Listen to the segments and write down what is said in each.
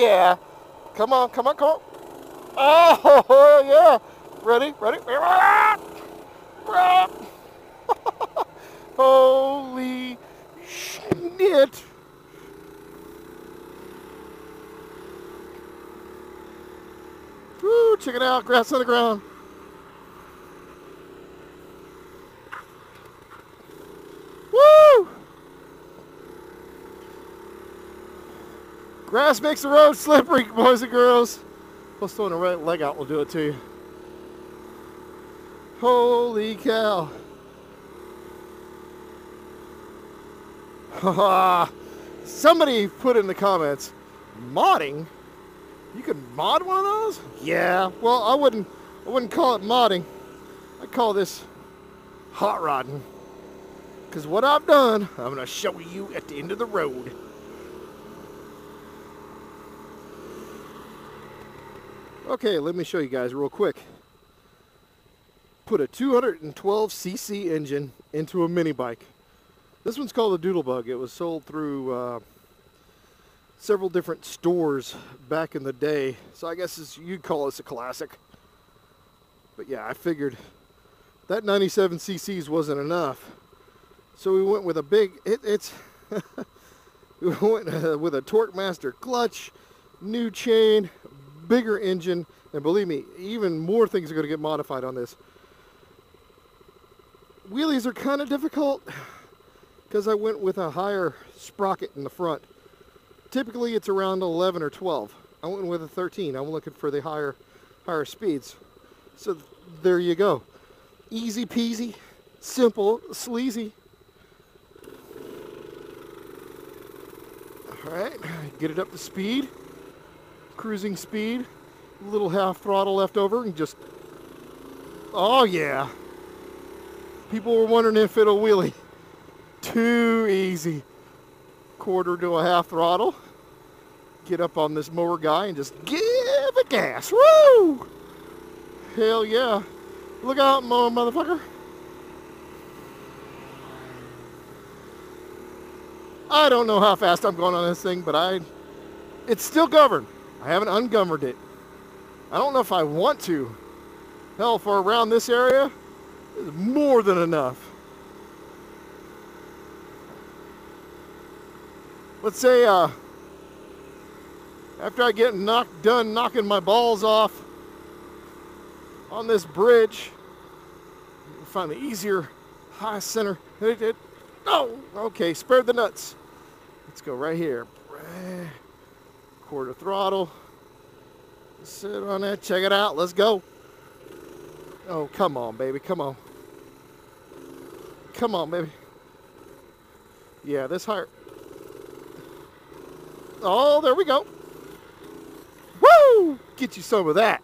yeah. Come on, come on, come on. Oh, yeah. Ready, ready. Holy shit. Woo, check it out. Grass on the ground. Woo! Grass makes the road slippery, boys and girls. Plus throwing the right leg out will do it to you. Holy cow. Somebody put in the comments, modding? You can mod one of those? Yeah, well, I wouldn't call it modding. I'd call this hot rodding. Because what I've done, I'm going to show you at the end of the road. Okay, let me show you guys real quick. Put a 212cc engine into a mini bike. This one's called the Doodlebug. It was sold through several different stores back in the day. So I guess you'd call this a classic. But yeah, I figured that 97 cc's wasn't enough. So we went with a big, we went with a Torque Master clutch, new chain, bigger engine, and believe me, even more things are going to get modified on this. Wheelies are kind of difficult because I went with a higher sprocket in the front. Typically it's around 11 or 12. I went with a 13. I'm looking for the higher speeds. So there you go. Easy peasy, simple, sleazy. All right, get it up to speed. Cruising speed, a little half throttle left over, and just, oh yeah. People were wondering if it'll wheelie. Too easy. Quarter to a half throttle. Get up on this mower guy and just give it gas. Woo! Hell yeah. Look out, motherfucker. I don't know how fast I'm going on this thing, but it's still governed. I haven't ungoverned it. I don't know if I want to. Hell, for around this area, it's more than enough. Let's say after I get done knocking my balls off on this bridge, find the easier high center. Oh, okay, spared the nuts. Let's go right here. Quarter throttle. Sit on that, check it out, let's go. Oh, come on, baby, come on. Come on, baby. Yeah, this higher. Oh, there we go. Woo! Get you some of that.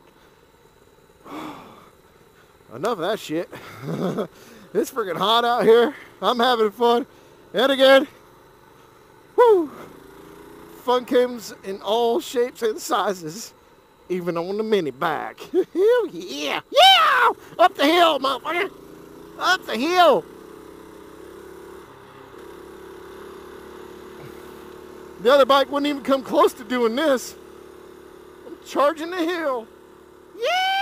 Enough of that shit. It's freaking hot out here. I'm having fun. And again, woo! Fun comes in all shapes and sizes, even on the mini bike. Hell yeah! Yeah! Up the hill, motherfucker! Up the hill! The other bike wouldn't even come close to doing this. I'm charging the hill. Yeah!